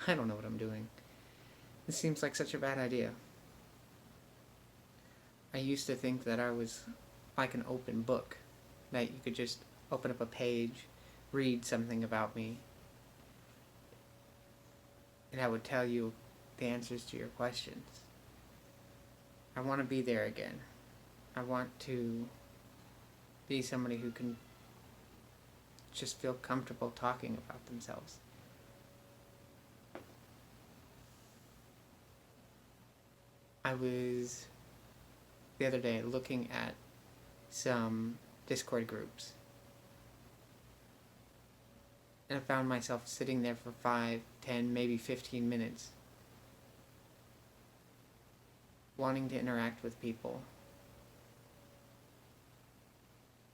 I don't know what I'm doing. This seems like such a bad idea. I used to think that I was like an open book, that you could just open up a page, read something about me, and I would tell you the answers to your questions. I want to be there again. I want to be somebody who can just feel comfortable talking about themselves. I was the other day looking at some Discord groups, and I found myself sitting there for 5, 10, maybe 15 minutes wanting to interact with people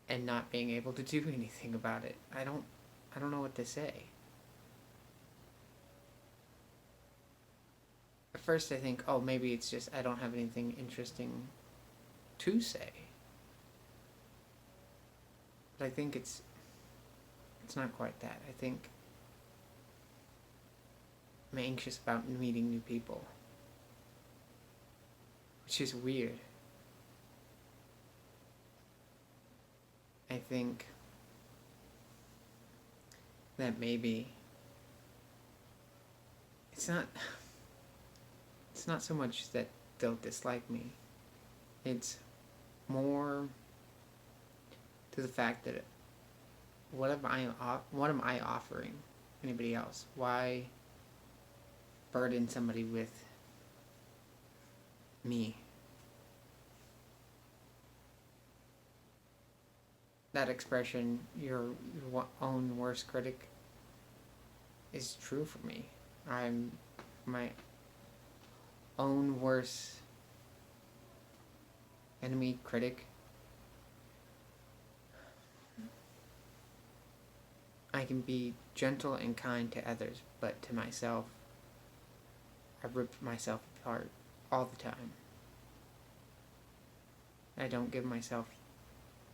and not being able to do anything about it. I don't know what to say. At first I think, oh, maybe it's just I don't have anything interesting to say. But I think it's not quite that. I think I'm anxious about meeting new people, which is weird. I think that maybe it's not so much that they'll dislike me. It's more to the fact that what am I offering anybody else? Why burden somebody with me? That expression, your own worst critic, is true for me. I'm my own worst enemy, critic. I can be gentle and kind to others, but to myself, I rip myself apart all the time. I don't give myself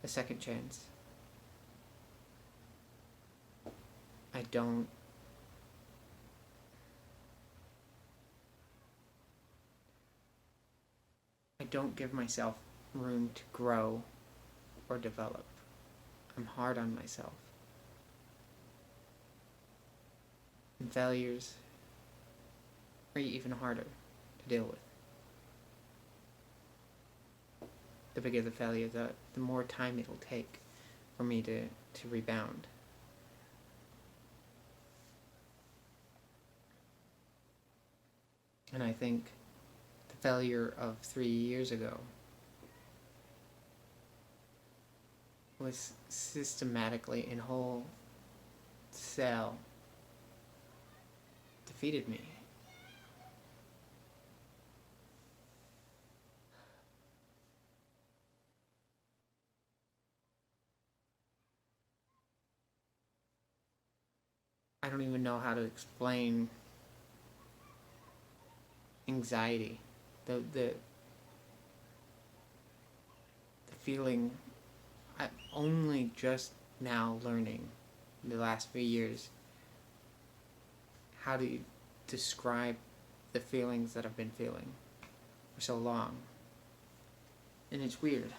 a second chance. I don't give myself room to grow or develop. I'm hard on myself. And failures are even harder to deal with. The bigger the failure, the more time it'll take for me to rebound. And I think the failure of 3 years ago was systematically in wholesale defeated me. I don't even know how to explain anxiety, the feeling. I'm only just now learning in the last few years how to describe the feelings that I've been feeling for so long. And it's weird.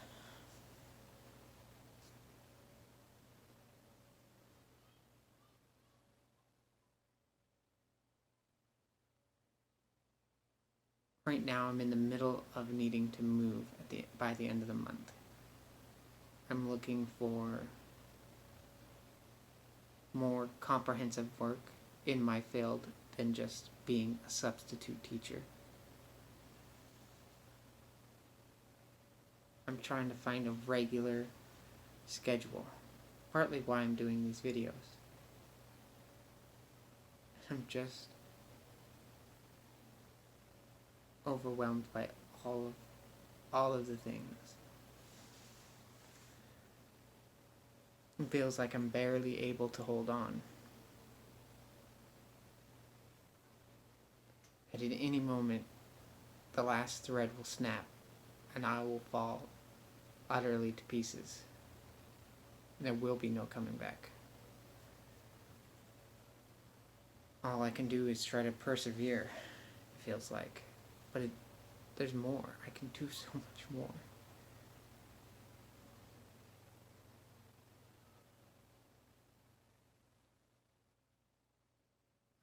Right now I'm in the middle of needing to move by the end of the month. I'm looking for more comprehensive work in my field than just being a substitute teacher. I'm trying to find a regular schedule, partly why I'm doing these videos. I'm just overwhelmed by all of the things. It feels like I'm barely able to hold on. And at any moment, the last thread will snap, and I will fall utterly to pieces. There will be no coming back. all I can do is try to persevere, it feels like. But there's more. I can do so much more.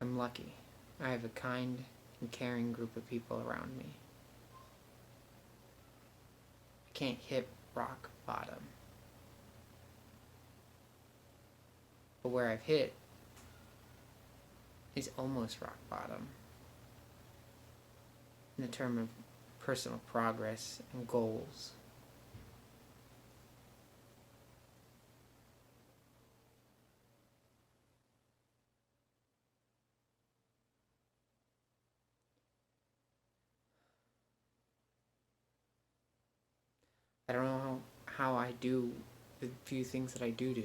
I'm lucky. I have a kind and caring group of people around me. I can't hit rock bottom. But where I've hit is almost rock bottom in the term of personal progress and goals. I don't know how I do the few things that I do.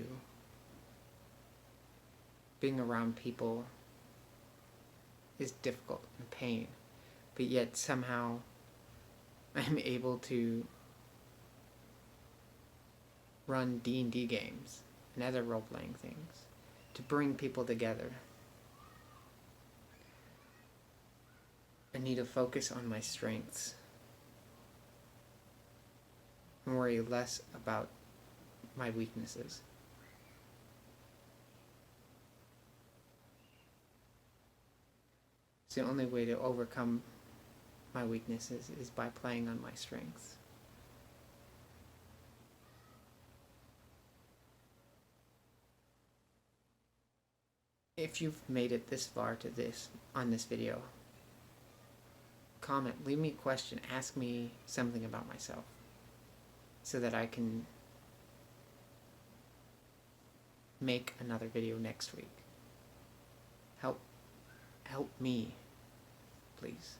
Being around people is difficult and pain, but yet somehow I'm able to run D&D games and other role-playing things to bring people together. I need to focus on my strengths and worry less about my weaknesses. It's the only way to overcome my weaknesses is by playing on my strengths. If you've made it this far to this on this video, comment, leave me a question, ask me something about myself so that I can make another video next week. Help me, please.